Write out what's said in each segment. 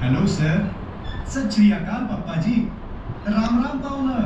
Hello sir. सत श्री अकाल पप्पा जी। राम राम पाहुना।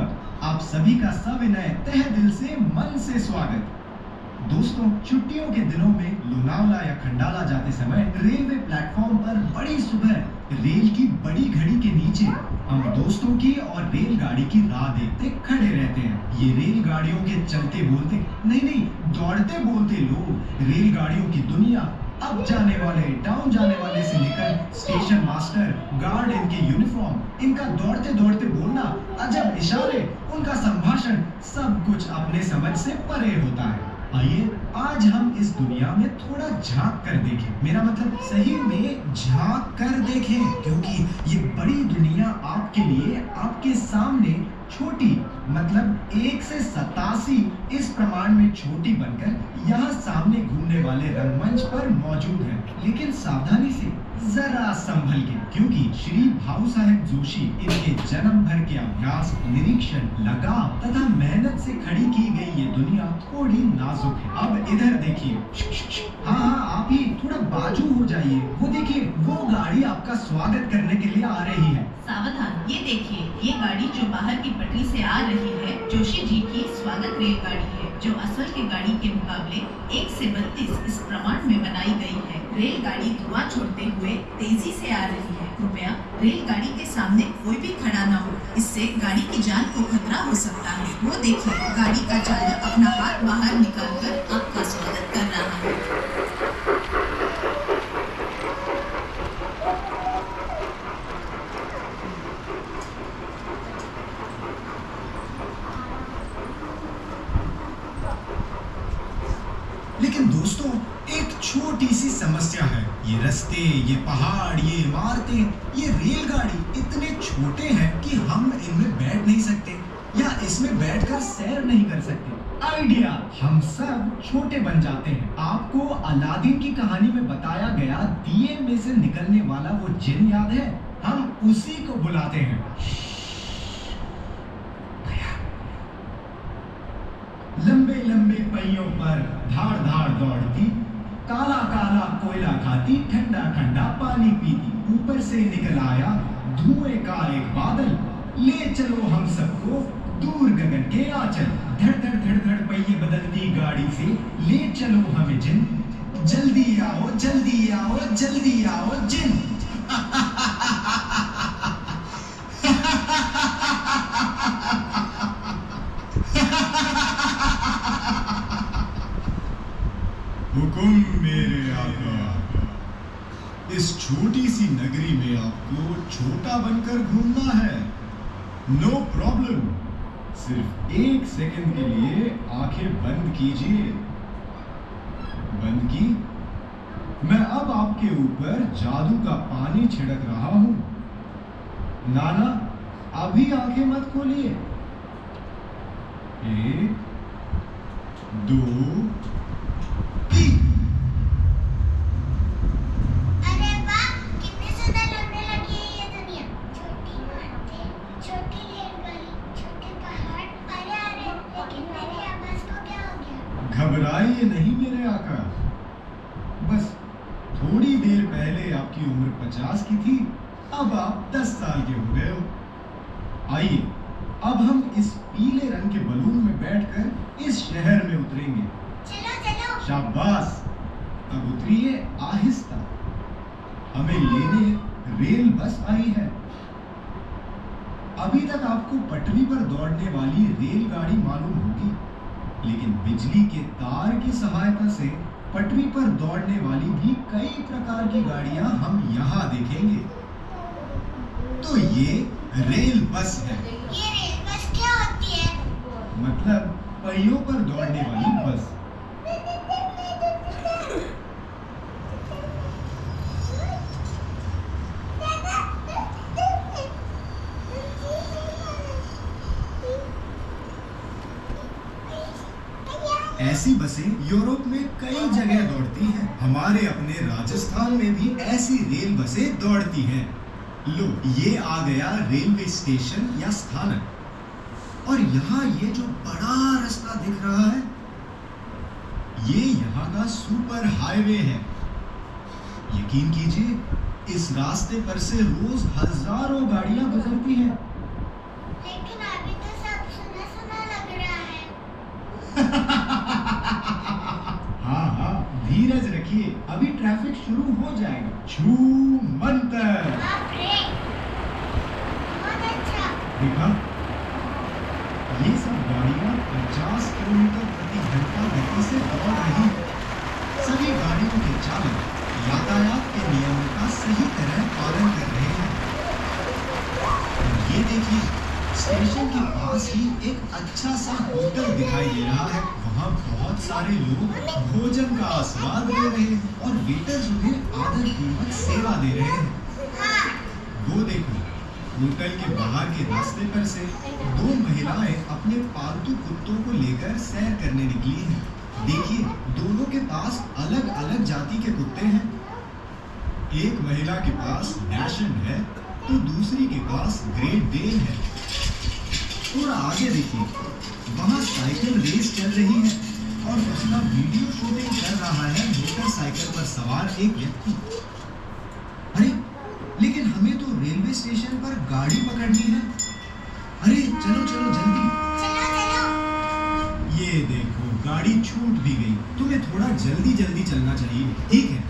आप सभी का सविनय तहे दिल से मन से स्वागत। दोस्तों, छुट्टियों के दिनों में लोनावला या खंडाला जाते समय रेलवे प्लेटफॉर्म पर बड़ी सुबह रेल की बड़ी घड़ी के नीचे हम दोस्तों की और रेलगाड़ी की राह देखते खड़े रहते हैं। ये रेलगाड़ियों के चलते बोलते नहीं दौड़ते बोलते लोग, रेलगाड़ियों की दुनिया, अप जाने वाले डाउन जाने वाले से लेकर स्टेशन मास्टर, गार्ड, इनके यूनिफॉर्म, इनका दौड़ते दौड़ते बोलना, अजब इशारे, उनका संभाषण, सब कुछ अपने समझ से परे होता है। आइए आज हम इस दुनिया में थोड़ा झांक कर देखें। मेरा मतलब सही में झांक कर देखें, क्योंकि ये बड़ी दुनिया आपके लिए, आपके सामने छोटी, मतलब 1 से 87 इस प्रमाण में छोटी बनकर यहाँ सामने घूमने वाले रंगमंच पर मौजूद है। लेकिन सावधानी से, जरा संभल के, क्योंकि श्री भाऊ साहेब जोशी, इनके जन्म भर के अभ्यास, निरीक्षण, लगाव तथा मेहनत से खड़ी की गई ये दुनिया थोड़ी नाजुक है। अब इधर देखिए। हाँ, आप ही थोड़ा बाजू हो जाइए। वो देखिए, वो गाड़ी आपका स्वागत करने के लिए आ रही है। सावधान, ये देखिए, ये गाड़ी जो बाहर की पटरी से आ रही है, जोशी जी की स्वागत रेलगाड़ी है, जो असल की गाड़ी के मुकाबले 1 से 32 इस प्रमाण में बनाई गई है। रेलगाड़ी धुआं छोड़ते हुए तेजी से आ रही है। कृपया रेलगाड़ी के सामने कोई भी खड़ा न हो, इससे गाड़ी की जान को खतरा हो सकता है। वो देखिए, गाड़ी का चालक अपना हाथ बाहर निकालकर आपका स्वागत कर रहा है। लेकिन दोस्तों, एक छोटी सी समस्या है। ये रास्ते, ये पहाड़, ये इमारतें, ये रेलगाड़ी इतने छोटे हैं कि हम इनमें बैठ नहीं सकते या इसमें बैठकर सैर नहीं कर सकते। आइडिया, हम सब छोटे बन जाते हैं। आपको अलादीन की कहानी में बताया गया दिए में से निकलने वाला वो जिन याद है? हम उसी को बुलाते हैं। लंबे लंबे पहियों पर धाड़ धाड़ दौड़ती, काला काला कोयला खाती, ठंडा ठंडा पानी पीती, ऊपर से निकल आया धुएं का एक बादल, ले चलो हम सबको दूर गगन के आंचल। धड़ धड़ धड़ धड़ पहिए बदलती गाड़ी से ले चलो हमें जिन, जल्दी आओ जल्दी आओ जल्दी आओ जिन। हुकुम मेरे आका, इस छोटी सी नगरी में आपको छोटा बनकर घूमना है। No problem. सिर्फ 1 सेकंड के लिए आंखें बंद कीजिए। बंद की? मैं अब आपके ऊपर जादू का पानी छिड़क रहा हूं। नाना, अभी आंखें मत खोलिए। 1 2 3। अरे वाह, कितनी सुंदर लगने लगी है ये दुनिया। छोटी इमारतें, छोटी रेलगाड़ी, छोटे पहाड़। अरे अरे, लेकिन मेरी आवाज को क्या हो गया? घबराइए नहीं मेरे आका। बस थोड़ी देर पहले आपकी उम्र 50 की थी, अब आप 10 साल के हो गए हो। आइए, अब हम इस पीले रंग के बलून में बैठकर इस शहर में उतरेंगे। चलो चलो। शाबाश, अब उतरिए आहिस्ता। हमें लेने रेल बस आई है। अभी तक आपको पटरी पर दौड़ने वाली रेलगाड़ी मालूम होगी, लेकिन बिजली के तार की सहायता से पटरी पर दौड़ने वाली भी कई प्रकार की गाड़ियां हम यहाँ देखेंगे। तो ये रेल बस है। ये रेल बस क्या होती है? मतलब पहियों पर दौड़ने वाली बस। ऐसी बसें यूरोप में कई जगह दौड़ती हैं। हमारे अपने राजस्थान में भी ऐसी रेल बसें दौड़ती हैं। लो, ये आ गया रेलवे स्टेशन या स्थानक। और यहाँ ये जो बड़ा रास्ता दिख रहा है, ये यहाँ का सुपर हाईवे है। यकीन कीजिए, इस रास्ते पर से रोज हजारों गाड़ियां गुजरती हैं। लेकिन अभी तो सब सुना सुना लग रहा है। हाँ हाँ, धीरज रखिए, अभी ट्रैफिक शुरू हो जाएगा। छू मंतर। बाप रे, बहुत अच्छा। देखा, ये सब गाड़ियां 50 किलोमीटर प्रति घंटा गति से दौड़ रही हैं। सभी गाड़ियों के चालक यातायात के नियमों का सही तरह पालन कर रहे हैं। ये देखिए, स्टेशन के पास ही एक अच्छा सा होटल दिखाई दे रहा है। वहाँ बहुत सारे लोग भोजन का आस्वाद ले रहे हैं और वेटर्स उन्हें आदरपूर्वक सेवा दे रहे हैं। हाँ, वो देखो, होटल के बाहर के रास्ते पर से दो महिलाएं अपने पालतू कुत्तों को लेकर सैर करने निकली हैं। देखिए, दोनों के पास अलग अलग जाति के कुत्ते हैं। एक महिला के पास डैशंड है तो दूसरी के पास ग्रेट डेन है। थोड़ा आगे देखिए, वहाँ साइकिल रेस चल रही है और उसका वीडियो शूटिंग कर रहा है मोटरसाइकिल पर सवार एक व्यक्ति। अरे, लेकिन हमें तो रेलवे स्टेशन पर गाड़ी पकड़नी है। अरे चलो चलो जल्दी। चलो चलो। ये देखो, गाड़ी छूट भी गई। तुम्हें थोड़ा जल्दी जल्दी चलना चाहिए, ठीक है?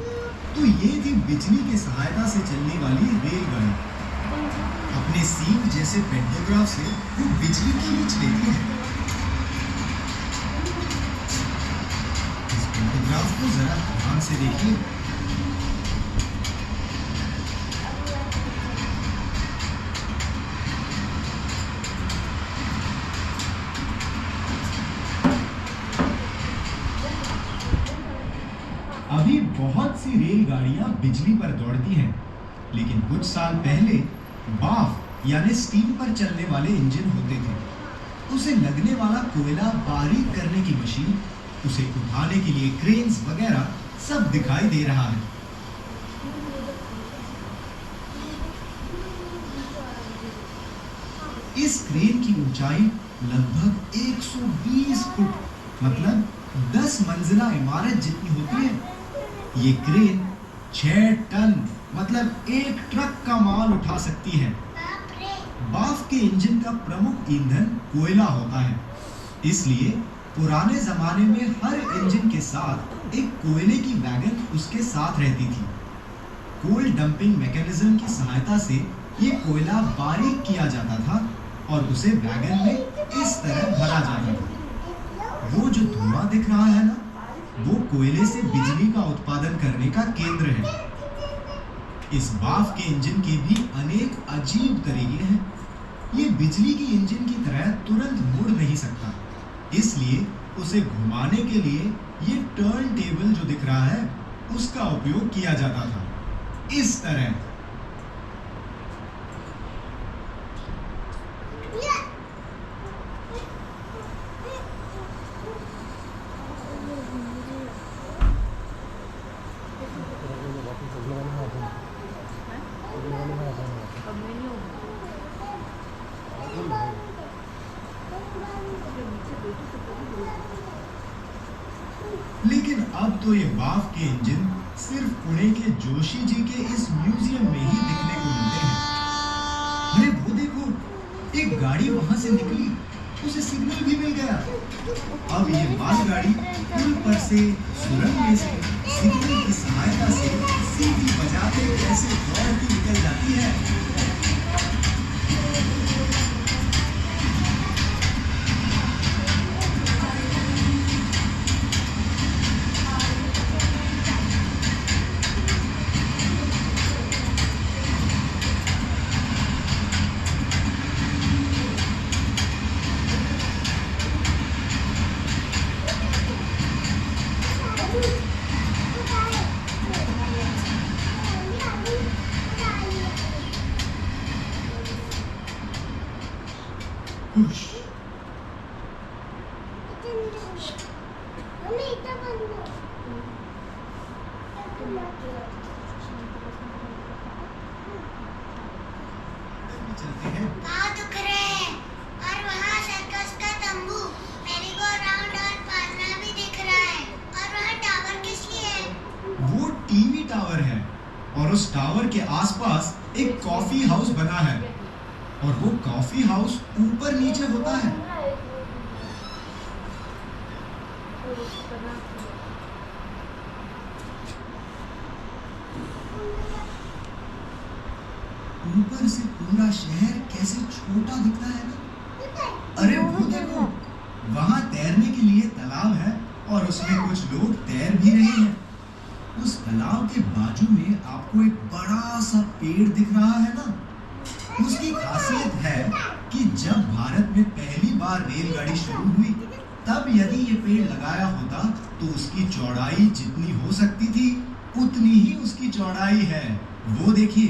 तो ये थी बिजली की सहायता से चलने वाली रेलगाड़ी। अपने सींग जैसे पेंटोग्राफ से वो बिजली खींच लेती है। इस पेंटोग्राफ को जरा ध्यान से देखिए। अभी बहुत सी रेलगाड़ियां बिजली पर दौड़ती हैं, लेकिन कुछ साल पहले बाफ यानी स्टीम पर चलने वाले इंजन होते थे। उसे लगने वाला कोयला बारीक करने की मशीन, उसे उठाने के लिए क्रेन्स वगैरह सब दिखाई दे रहा है। इस क्रेन की ऊंचाई लगभग 120 फुट, मतलब 10 मंजिला इमारत जितनी होती है। ये क्रेन 6 टन, मतलब एक ट्रक का माल उठा सकती है। बाप रे। बाफ के इंजन का प्रमुख ईंधन कोयला होता है, इसलिए पुराने जमाने में हर इंजन के साथ एक कोयले की वैगन उसके साथ रहती थी। कोल डंपिंग मैकेनिज्म की सहायता से ये कोयला बारीक किया जाता था और उसे वैगन में इस तरह भरा जाता था। वो जो धुआं दिख रहा है ना, वो कोयले से बिजली का उत्पादन करने का केंद्र है। इस बाफ के इंजन के भी अनेक अजीब तरीके हैं। ये बिजली की इंजन की तरह तुरंत मुड़ नहीं सकता, इसलिए उसे घुमाने के लिए ये टर्न टेबल जो दिख रहा है, उसका उपयोग किया जाता था। इस तरह लेकिन अब तो ये बाफ के इंजन सिर्फ पुणे के जोशी जी के इस म्यूजियम में ही दिखने को मिलते हैं। अरे वो देखो, एक गाड़ी वहां से निकली, उसे सिग्नल भी मिल गया। अब ये मालगाड़ी पुल पर से, सुरंग में से सिग्नल की सहायता से सीटी बजाते कैसे दौड़ती निकल जाती है। खुश। चलते हैं। पाँव दुख रहे हैं और वहाँ सर्कस का तंबू, मेरी-गो-राउंड और पालना भी दिख रहा है। और वहाँ टावर किस लिए है? वो टीवी टावर है और और उस टावर के आसपास एक कॉफी हाउस बना है और वो कॉफी हाउस ऊपर नीचे होता है। ऊपर से पूरा शहर कैसे छोटा दिखता है ना। अरे वो देखो, वहां तैरने के लिए तालाब है और उसमें कुछ लोग तैर भी रहे हैं। उस तालाब के बाजू में आपको एक बड़ा सा पेड़ दिख रहा है ना। उसकी खासियत है कि जब भारत में पहली बार रेलगाड़ी शुरू हुई तब यदि ये पेड़ लगाया होता तो उसकी चौड़ाई जितनी हो सकती थी उतनी ही उसकी चौड़ाई है। वो देखिए,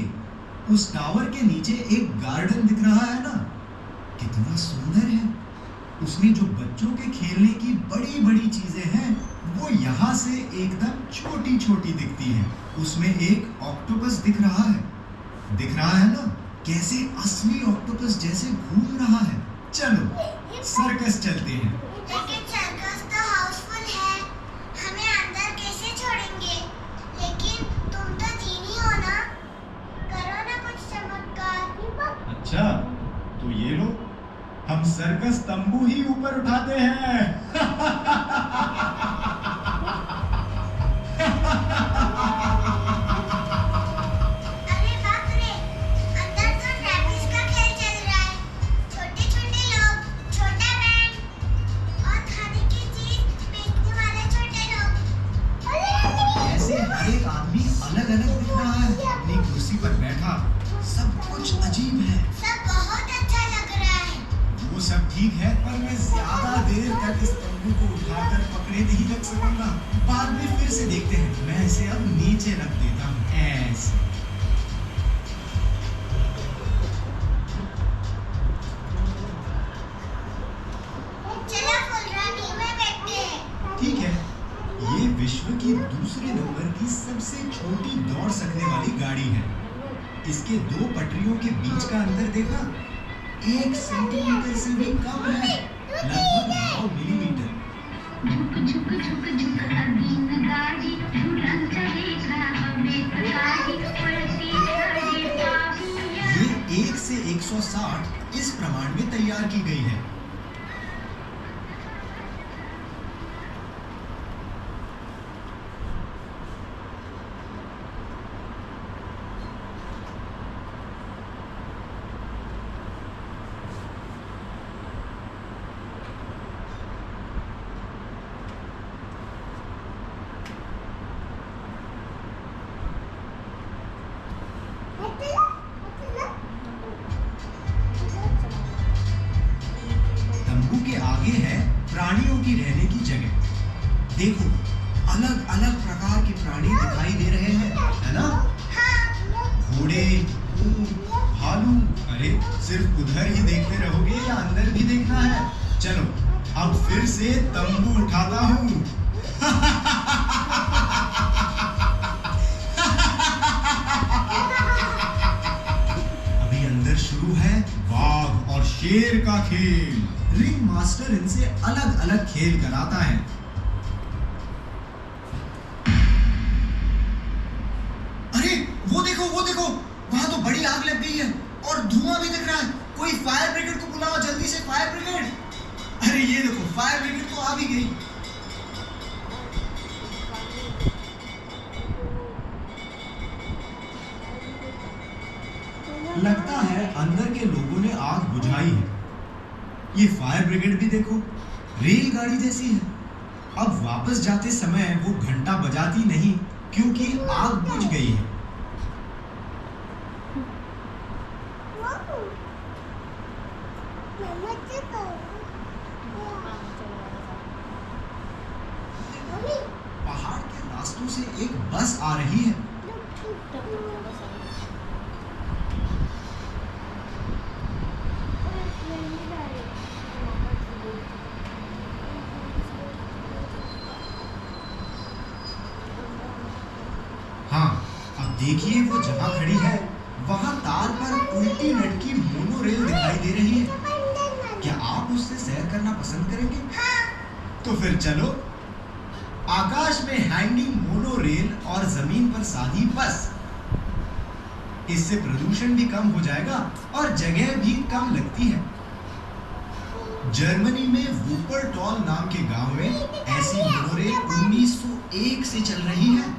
उस टावर के नीचे एक गार्डन दिख रहा है ना, कितना सुंदर है। उसमें जो बच्चों के खेलने की बड़ी बड़ी चीजें हैं वो यहाँ से एकदम छोटी छोटी दिखती हैं। उसमें एक ऑक्टोपस दिख रहा है ना, कैसे असली ऑक्टोपस जैसे घूम रहा है। चलो सर्कस चलते हैं। लेकिन सर्कस तो हाउसफुल है, हमें अंदर कैसे छोड़ेंगे? लेकिन तुम तो जीनी हो ना, करो ना कुछ चमत्कार। अच्छा, तो ये लो, हम सर्कस तंबू ही ऊपर उठाते हैं। अरे बाप रे, अंदर तो ट्रैपिस का खेल चल रहा है। छोटे छोटे लोग, छोटा बैंड और खाने की चीज बेचने वाले छोटे लोग। ऐसे हर एक आदमी अलग अलग दिख रहा है, अपनी कुर्सी पर बैठा। सब कुछ अजीब है। सब बहुत अच्छा लग रहा है। वो सब ठीक है, पर मैं ज्यादा देर तक इस तंबू को उठाकर पकड़े नहीं रख सकूंगा। बाद में फिर से देखते हैं। मैं इसे अब नीचे रख देता हूँ, ऐसे। चलो फुलरानी में बैठते हैं। ठीक है, ये विश्व की दूसरे नंबर की सबसे छोटी दौड़ सकने वाली गाड़ी है। इसके दो पटरियों के बीच का अंतर देखा, 1 सेंटीमीटर से भी कम है, लगभग 9 मिलीमीटर। ये 1 से 160 इस प्रमाण में तैयार की गई है। तंबू के आगे है प्राणियों की रहने की जगह। देखो, अलग अलग प्रकार के प्राणी दिखाई दे रहे हैं, है ना? घोड़े, ऊंट, भालू। अरे सिर्फ उधर ही देखते रहोगे या अंदर भी देखना है? चलो अब फिर से तंबू उठाता हूँ। अभी अंदर शुरू है बाघ और शेर का खेल। रिंग मास्टर इनसे अलग अलग खेल कराता है। अरे वो देखो, वहां तो बड़ी आग लग गई है और धुआं भी दिख रहा है। कोई फायर ब्रिगेड को बुलाओ, जल्दी से फायर ब्रिगेड। अरे ये देखो, फायर ब्रिगेड तो आ भी गई। लगता है अंदर के लोगों ने आग बुझाई है। ये फायर ब्रिगेड भी देखो, रेलगाड़ी जैसी है। अब वापस जाते समय वो घंटा बजाती नहीं क्योंकि आग बुझ गई है। पहाड़ के रास्तों से एक बस आ रही है। हाँ, अब देखिए वो जहाँ खड़ी है वहाँ तार पर उल्टी लटकी मोनो रेल दिखाई दे रही है। क्या आप उससे सैर करना पसंद करेंगे? हाँ। तो फिर चलो। आकाश में हैंगिंग मोनो रेल और जमीन पर साधी बस। इससे प्रदूषण भी कम हो जाएगा और जगह भी कम लगती है। जर्मनी में वुपरटॉल नाम के गांव में ऐसी मोनोरेल 1901 से चल रही है।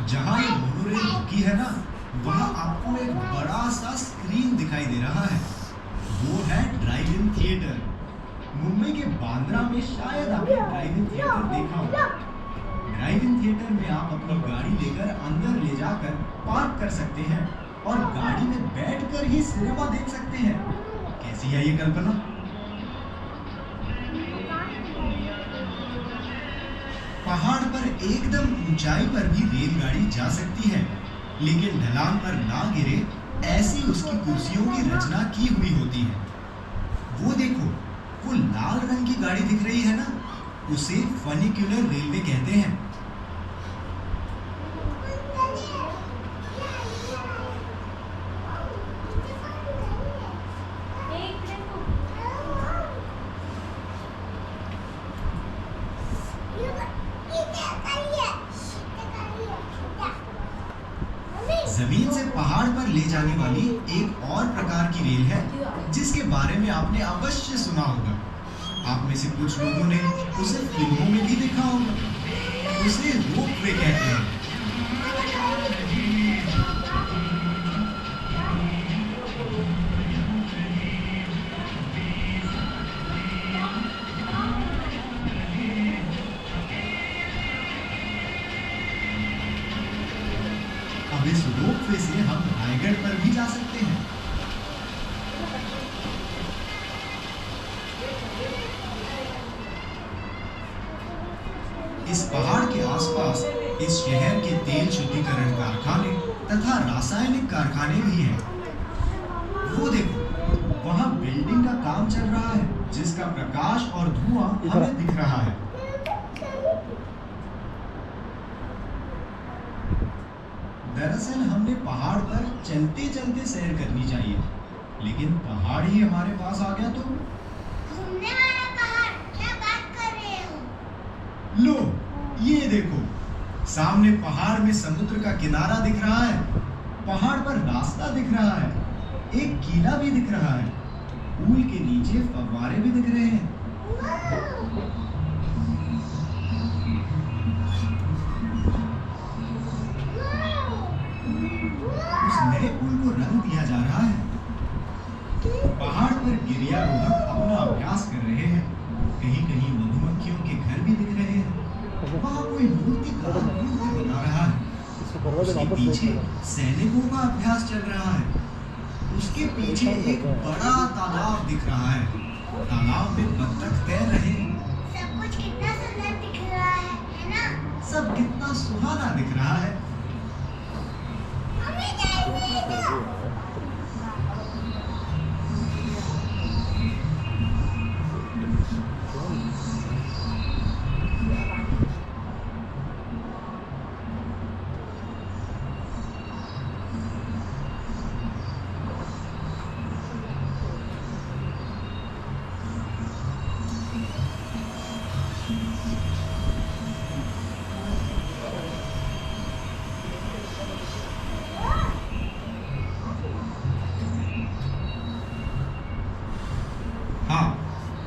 जहां ये मोनोरेल रुकी है ना, वहां आपको एक बड़ा सा स्क्रीन दिखाई दे रहा है। वो है ड्राइव इन थिएटर। मुंबई के बांद्रा में शायद आपने ड्राइव इन थिएटर देखा होगा। ड्राइव इन थिएटर में आप अपनी गाड़ी लेकर अंदर ले जाकर पार्क कर सकते हैं और गाड़ी में बैठकर ही सिनेमा देख सकते हैं। कैसी है ये कल्पना? पहाड़ पर एकदम ऊंचाई पर भी रेलगाड़ी जा सकती है, लेकिन ढलान पर ना गिरे ऐसी उसकी कुर्सियों की रचना की हुई होती है। वो देखो, वो लाल रंग की गाड़ी दिख रही है ना, उसे फनिक्यूलर रेलवे कहते हैं। जमीन से पहाड़ पर ले जाने वाली एक और प्रकार की रेल है, जिसके बारे में आपने अवश्य सुना होगा। आप में से कुछ लोगों ने उसे फिल्मों में भी देखा होगा। उसे रोपवे कहते हैं। अब इस रोपवे से हम रायगढ़ पर भी जा सकते हैं। इस पहाड़ के आसपास इस शहर के तेल शुद्धिकरण कारखाने तथा रासायनिक कारखाने भी हैं। वो देखो, वहां बिल्डिंग का काम चल रहा है, जिसका प्रकाश और धुआं हमें दिख रहा है। दरअसल हमने पहाड़ पर चलते चलते सैर करनी चाहिए, लेकिन पहाड़ ही हमारे पास आ गया तो। घूमने वाला पहाड़, क्या बात कर रहे हो? लो, ये देखो, सामने पहाड़ में समुद्र का किनारा दिख रहा है, पहाड़ पर रास्ता दिख रहा है, एक किला भी दिख रहा है, पुल के नीचे फव्वारे भी दिख रहे हैं। उस नए पुल को रंग दिया जा रहा है। पहाड़ पर गिरियारोहक अपना अभ्यास कर रहे हैं। कहीं कहीं मधुमक्खियों के घर भी दिख रहे हैं। वहाँ कोई मूर्तिकार मूर्ति बना रहा है। उसके पीछे सैनिकों का अभ्यास चल रहा है। उसके पीछे एक बड़ा तालाब दिख रहा है। तालाब में बत्तख तैर रहे हैं। सब कुछ कितना सुंदर दिख रहा है ना? सब कितना सुहाना दिख रहा है। हमें जाएंगे।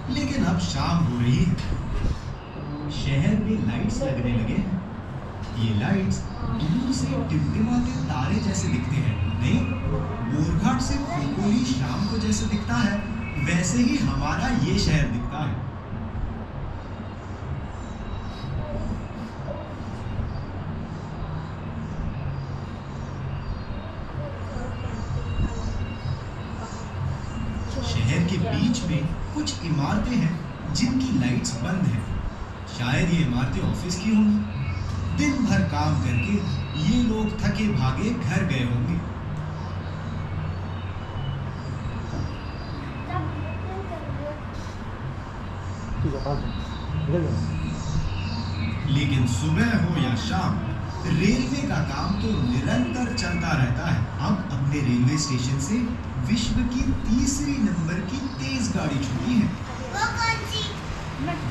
लेकिन अब शाम हो रही है। शहर में लाइट्स लगने लगे हैं। ये लाइट्स दूर से टिमटिमाते तारे जैसे दिखते हैं। नहीं, बोरघाट से खोखोली शाम को जैसे दिखता है, वैसे ही हमारा ये शहर दिखता है। शहर के बीच में कुछ इमारतें हैं जिनकी लाइट्स बंद हैं। शायद ये इमारतें ऑफिस की होंगी। दिन भर काम करके ये लोग थके भागे घर गए होंगे। लेकिन सुबह हो या शाम, रेलवे का काम तो निरंतर चलता रहता है। अब अपने रेलवे स्टेशन से विश्व की तीसरी नंबर की तेज गाड़ी छूटी है। वो कौन सी?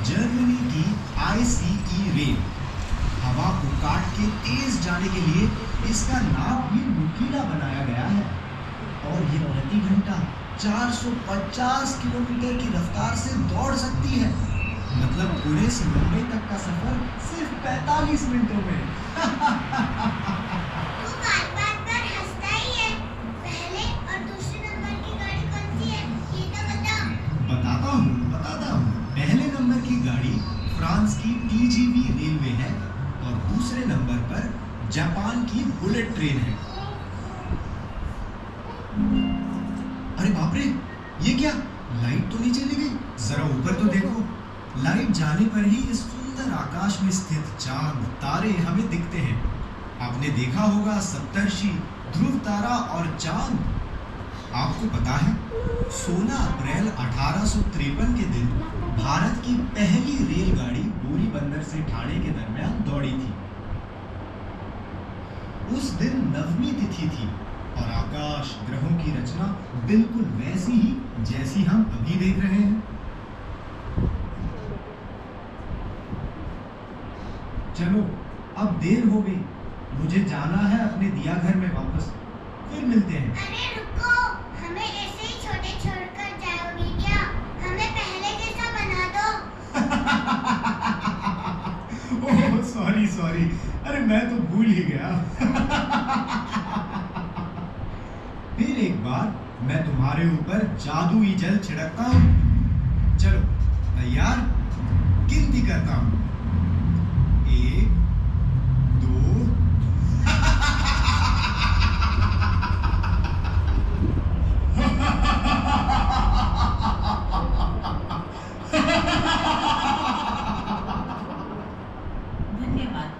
जर्मनी की ICE रेल हवा को काट के तेज जाने के लिए इसका नाम भी नुकीला बनाया गया है और ये प्रति घंटा 450 किलोमीटर की रफ्तार से दौड़ सकती है। मतलब पुणे से मुंबई तक का सफर सिर्फ 45 मिनटों में। वो बार हंसता ही है। पहले और दूसरे नंबर की गाड़ी कौन सी है ये तो बताओ। बताता हूँ। पहले नंबर की गाड़ी फ्रांस की TGV रेलवे है और दूसरे नंबर पर जापान की बुलेट ट्रेन है। अरे बाप रे, ये क्या? लाइट तो नहीं चली गई? जरा ऊपर तो देखो। लाइट जाने पर ही इस सुंदर आकाश में स्थित चांद तारे हमें दिखते हैं। आपने देखा होगा सप्तर्षि, ध्रुव तारा और चांद। आपको पता है 16 अप्रैल 1853 के दिन भारत की पहली रेलगाड़ी बोरी बंदर से ठाणे के दरमियान दौड़ी थी। उस दिन नवमी तिथि थी और आकाश ग्रहों की रचना बिल्कुल वैसी ही जैसी हम अभी देख रहे हैं। चलो अब देर हो गई, मुझे जाना है अपने दिया घर में वापस। फिर मिलते हैं। अरे रुको, हमें ऐसे ही छोटे छोड़कर जाओगी क्या? हमें पहले जैसा बना दो। ओह सॉरी, अरे मैं तो भूल ही गया। फिर एक बार मैं तुम्हारे ऊपर जादुई जल छिड़कता हूँ। चलो तैयार? गिनती करता हूँ। 1 2 धन्यवाद।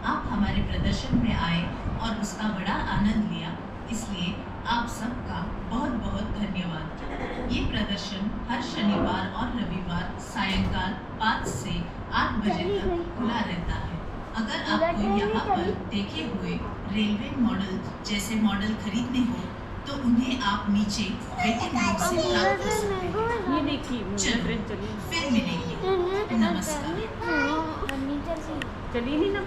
आप हमारे प्रदर्शन में आए और उसका बड़ा आनंद लिया, इसलिए आप सबका बहुत बहुत धन्यवाद। ये प्रदर्शन हर शनिवार और रविवार सायंकाल 5 से 8 बजे तक खुला रहता है। अगर आपको यहाँ पर देखे हुए रेलवे मॉडल जैसे मॉडल खरीदने हो तो उन्हें आप नीचे वेटिंग रूम से प्राप्त कर सकते हैं। ये देखिए चलो, ट्रेन चली फिर मिलेंगे। नमस्कार। चली नहीं ना